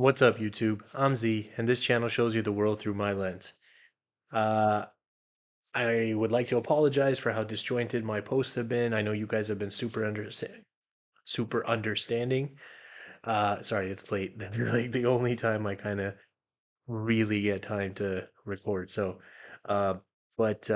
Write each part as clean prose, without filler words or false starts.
What's up, YouTube? I'm Z, and this channel shows you the world through my lens. Uh, I would like to apologize for how disjointed my posts have been. I know you guys have been super understanding. Sorry, it's late. That's like the only time I kind of really get time to record. Uh, but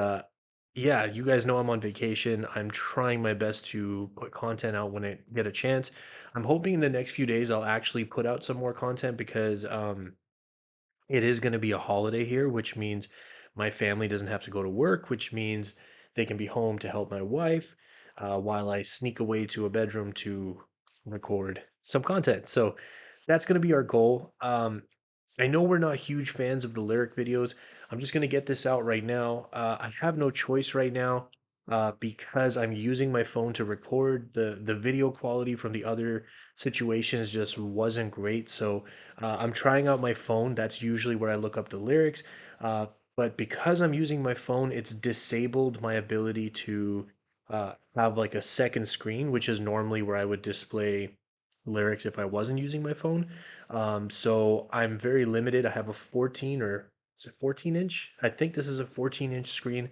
yeah, you guys know I'm on vacation. I'm trying my best to put content out when I get a chance. I'm hoping in the next few days I'll actually put out some more content because it is going to be a holiday here, which means my family doesn't have to go to work, which means they can be home to help my wife while I sneak away to a bedroom to record some content. So that's going to be our goal. I know we're not huge fans of the lyric videos. I'm just going to get this out right now. I have no choice right now because I'm using my phone to record. The video quality from the other situations just wasn't great. So I'm trying out my phone. That's usually where I look up the lyrics. Uh, but because I'm using my phone, it's disabled my ability to have like a second screen, which is normally where I would display lyrics if I wasn't using my phone. So I'm very limited. I have a 14 or is it 14 inch? I think this is a 14-inch screen.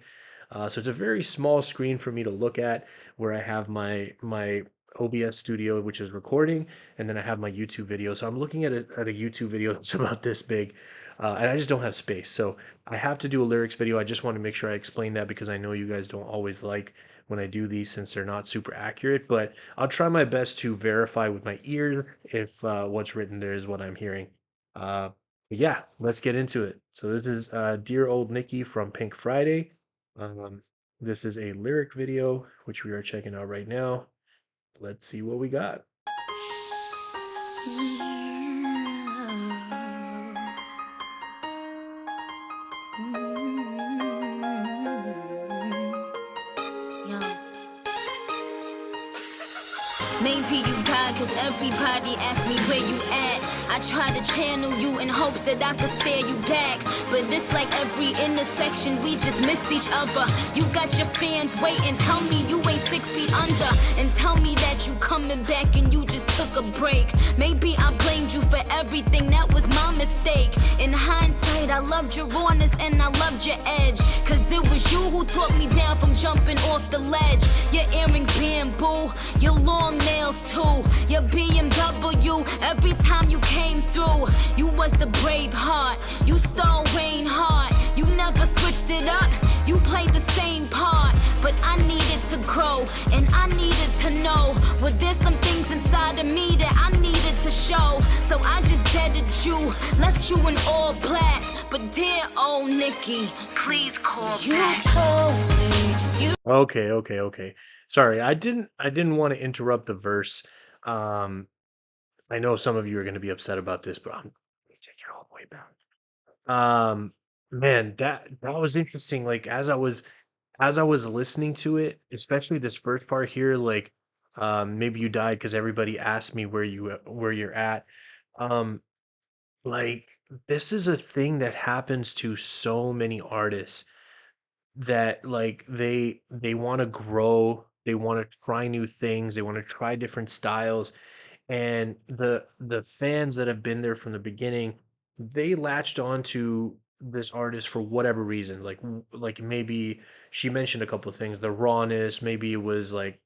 So it's a very small screen for me to look at where I have my OBS studio, which is recording, and then I have my YouTube video. So I'm looking at a YouTube video that's about this big, and I just don't have space. So I have to do a lyrics video. I just want to make sure I explain that because I know you guys don't always like when I do these since they're not super accurate, but I'll try my best to verify with my ear if what's written there is what I'm hearing. Uh, yeah, let's get into it. So this is Dear Old Nikki from Pink Friday. Um, this is a lyric video, which we are checking out right now. Let's see what we got. Maybe you died cause everybody asked me where you at. I try to channel you in hopes that I could stare you back, but it's like every intersection we just missed each other. You got your fans waiting, tell me you ain't 6 feet under, and tell me that you coming back and you just took a break. Maybe I blamed you for everything, that was my mistake. In hindsight, I loved your rawness and I loved your edge, cause it was you who taught me down from jumping off the ledge. Your earrings bamboo, your long nails too, your BMW. Every time you came through, you was the brave heart. You stole Wayne Hart. You never switched it up. You played the same part, but I needed to grow and I needed to know. Well, there's some things inside of me that I needed to show. So I just deaded you, left you in all black. But dear old Nikki, please call back. You told me you. Okay. Sorry, I didn't want to interrupt the verse. Um, I know some of you are going to be upset about this, but I'm going to take it all the way back. Um, man, that was interesting. Like as I was listening to it, especially this first part here, like maybe you died because everybody asked me where you're at. Um, like this is a thing that happens to so many artists that like they want to grow, they want to try new things, they want to try different styles, and the fans that have been there from the beginning, they latched on to this artist for whatever reason. Like maybe she mentioned a couple of things, the rawness, maybe it was like,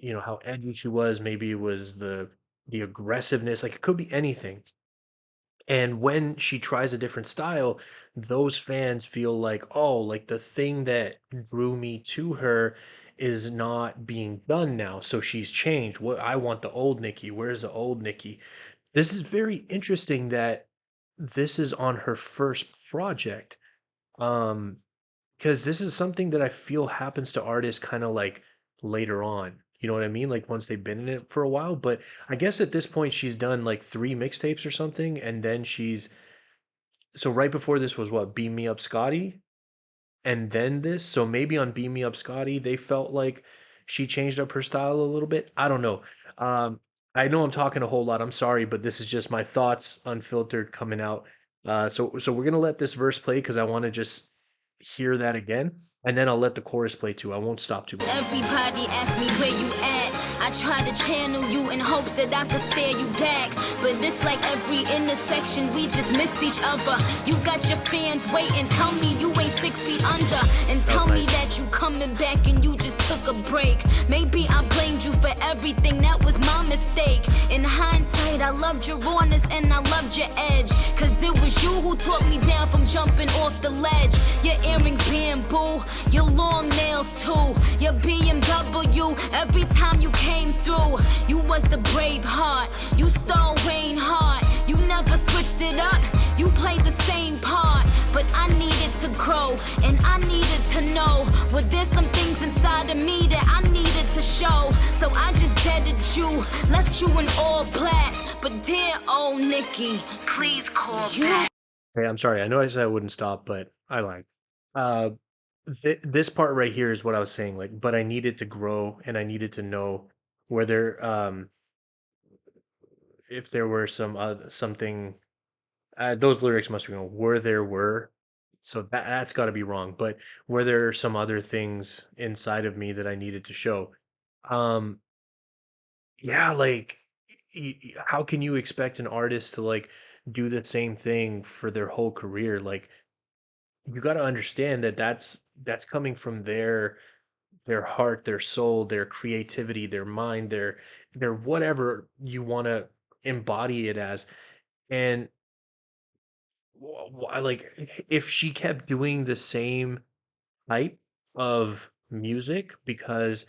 how edgy she was, maybe it was the aggressiveness, like it could be anything. And when she tries a different style, those fans feel like, oh, like the thing that drew me to her is not being done now. So she's changed. What I want the old Nikki. Where's the old Nikki? This is very interesting that this is on her first project. Um, because this is something that I feel happens to artists kind of like later on. You know what I mean? Like once they've been in it for a while. But I guess at this point she's done like 3 mixtapes or something, and then she's so right before this was what, Beam Me Up Scotty, and then this. So maybe on Beam Me Up Scotty, they felt like she changed up her style a little bit. I don't know. Um, I know I'm talking a whole lot. I'm sorry, but this is just my thoughts, unfiltered, coming out. So we're gonna let this verse play because I want to just hear that again, and then I'll let the chorus play too. I won't stop too much. Everybody ask me where you at. I try to channel you in hopes that I could stare you back. But this like every intersection, we just missed each other. You got your fans waiting, tell me you ain't 6 feet under. And tell me that you coming back and you just took a break. Maybe I blamed you for everything, that was my mistake. In hindsight, I loved your rawness and I loved your edge. Cause it was you who talked me down from jumping off the ledge. Your earrings bamboo, your long nails too, your BMW, every time you came through. You was the brave heart, you stole Wayne Hart. You never switched it up, you played the same part. But I needed to grow, and I needed to know. Well, there's some things inside of me that I needed to show. So I just deaded you, left you in all black. But dear old Nikki, please call back. Hey, I'm sorry. I know I said I wouldn't stop, but I lied. Uh, this part right here is what I was saying. Like, but I needed to grow, and I needed to know whether, if there were some something. Those lyrics must be wrong. Were there were, so that's got to be wrong. But were there some other things inside of me that I needed to show? Um, yeah, like, how can you expect an artist to like do the same thing for their whole career? Like, you got to understand that that's coming from their heart, their soul, their creativity, their mind, their whatever you want to embody it as. And like, if she kept doing the same type of music because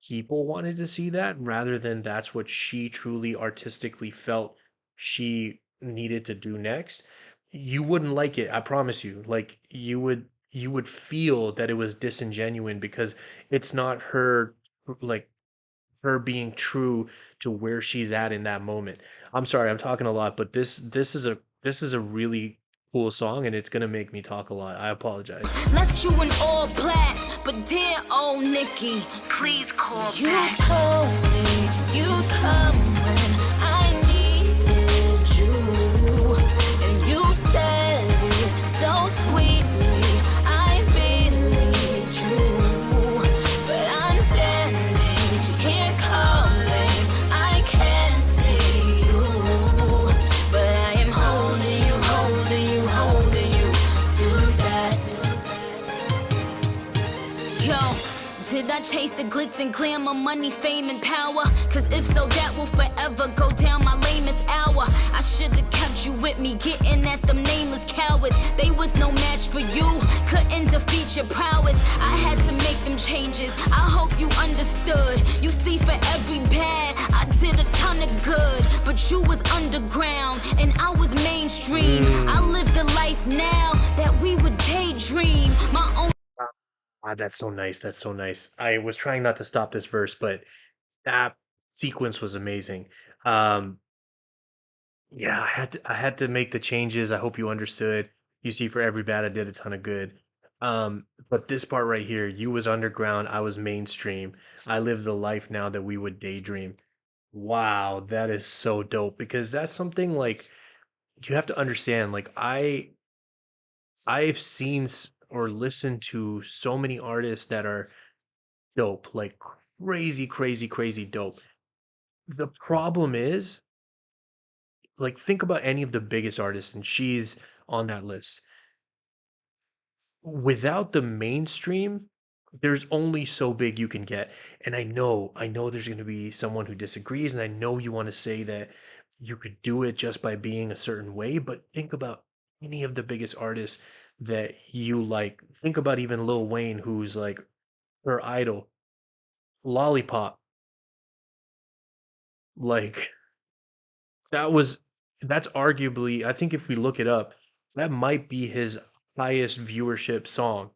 people wanted to see that rather than that's what she truly artistically felt she needed to do next, you wouldn't like it. I promise you. Like, you would feel that it was disingenuine because it's not her, like, her being true to where she's at in that moment. I'm sorry, I'm talking a lot, but this is a really cool song and it's gonna make me talk a lot. I apologize. Left you in all black, but dear old Nikki, please call back. You told me you'd come when I needed you, and you said it so sweetly, I believed you. But I'm standing here calling, I can't see you, but I am holding you, holding you, holding you to that. Yo, did I chase the glitz and glamour, money, fame, and power? Cause if so, that will forever go down my lamest hour. I should've kept you with me, getting at them nameless cowards. They was no match for you, couldn't defeat your prowess. I had to make them changes, I hope you understood. You see, for every bad, I did a ton of good. But you was underground, and I was mainstream. I lived the life now that we would daydream. My own. That's so nice. That's so nice. I was trying not to stop this verse, but that sequence was amazing. Um, yeah, I had to make the changes. I hope you understood. You see, for every bad, I did a ton of good. But this part right here, you was underground, I was mainstream. I live the life now that we would daydream. Wow, that is so dope because that's something like you have to understand. Like, I've seen or listened to so many artists that are dope, like crazy, crazy, crazy dope. The problem is, like, think about any of the biggest artists, and she's on that list. Without the mainstream, there's only so big you can get. And I know there's going to be someone who disagrees, and I know you want to say that you could do it just by being a certain way, but think about any of the biggest artists that you like. Think about even Lil Wayne, who's like her idol. Lollipop, like, that was that's arguably, I think if we look it up, that might be his highest viewership song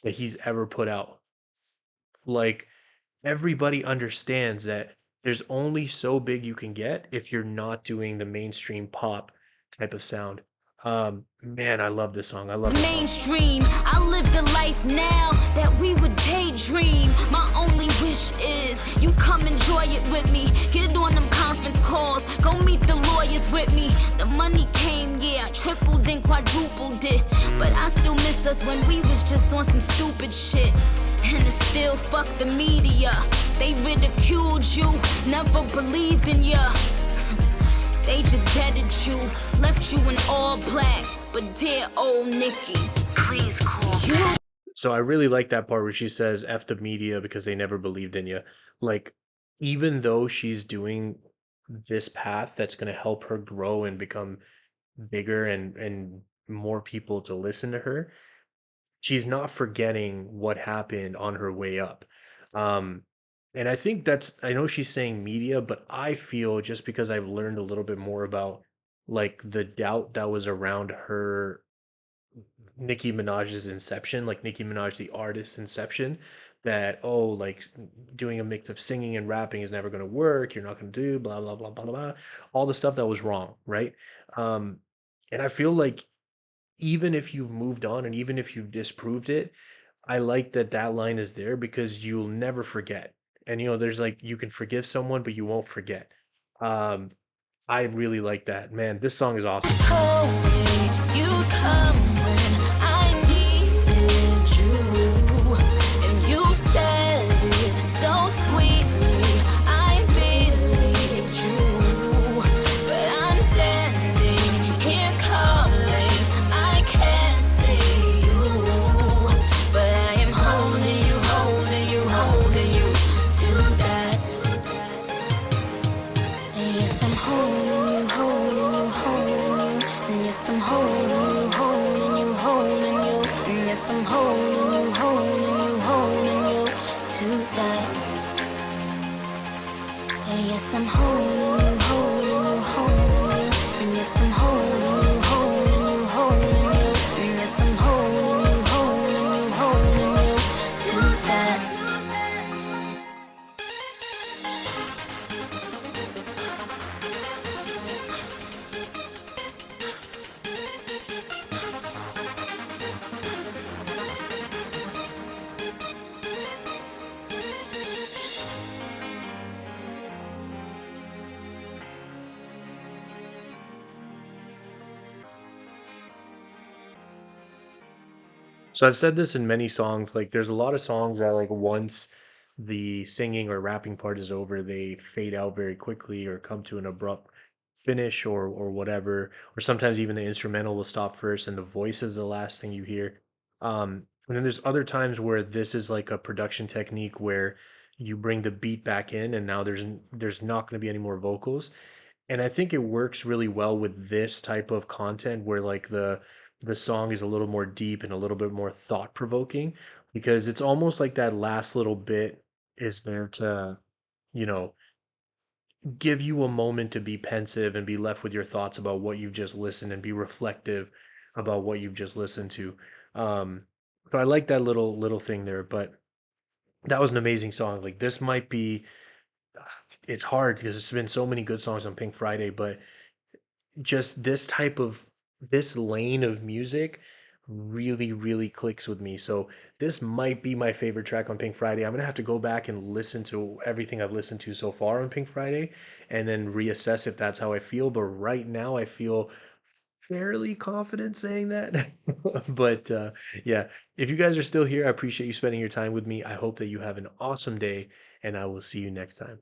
that he's ever put out. Like, everybody understands that there's only so big you can get if you're not doing the mainstream pop type of sound. Man, I love this song. I love this song. Mainstream, I live the life now that we would daydream. My only wish is you come enjoy it with me. Get on them conference calls, go meet the lawyers. is with me. The money came, yeah, I tripled and quadrupled it. But I still miss us when we was just on some stupid shit. And it's still fuck the media. They ridiculed you, never believed in ya. They just deaded you, left you in all black. But dear old Nikki, please call you. So I really like that part where she says F the media because they never believed in you. Like, even though she's doing this path that's going to help her grow and become bigger and more people to listen to her, she's not forgetting what happened on her way up. Um, and I think that's, I know she's saying media, but I feel just because I've learned a little bit more about like the doubt that was around her Nicki Minaj's inception, like Nicki Minaj, the artist's inception, that, oh, like doing a mix of singing and rapping is never going to work. You're not going to do blah, blah, blah, blah, blah, all the stuff that was wrong, right? Um, and I feel like even if you've moved on and even if you've disproved it, I like that that line is there because you'll never forget. And, there's like, you can forgive someone, but you won't forget. Um, I really like that. Man, this song is awesome. Told me you'd come when I needed you, and you said it so sweetly. I believed you, but I'm standing here calling. I can't see you, but I am holding you, holding you, holding you to that. And yes, I'm holding you, holding you, holding you. And yes, I'm holding you, holding you, holding you. And yes, I'm holding you, holding you, holding you to that. And yes, I'm holding you, holding you, holding you. And yes, I'm holding you, holding you, holding you. And yes, I'm holding you, holding you, holding you to that. So I've said this in many songs, like there's a lot of songs that like once the singing or rapping part is over, they fade out very quickly or come to an abrupt finish or whatever. Or sometimes even the instrumental will stop first and the voice is the last thing you hear. And then there's other times where this is like a production technique where you bring the beat back in and now there's not going to be any more vocals. And I think it works really well with this type of content where like the song is a little more deep and a little bit more thought provoking because it's almost like that last little bit is there to, you know, give you a moment to be pensive and be left with your thoughts about what you've just listened and be reflective about what you've just listened to. Um, so I like that little thing there, but that was an amazing song. Like this might be, it's hard because there's been so many good songs on Pink Friday, but just this type of this lane of music really clicks with me. So this might be my favorite track on Pink Friday. I'm gonna have to go back and listen to everything I've listened to so far on Pink Friday and then reassess if that's how I feel. But right now I feel fairly confident saying that. But yeah, if you guys are still here, I appreciate you spending your time with me. I hope that you have an awesome day and I will see you next time.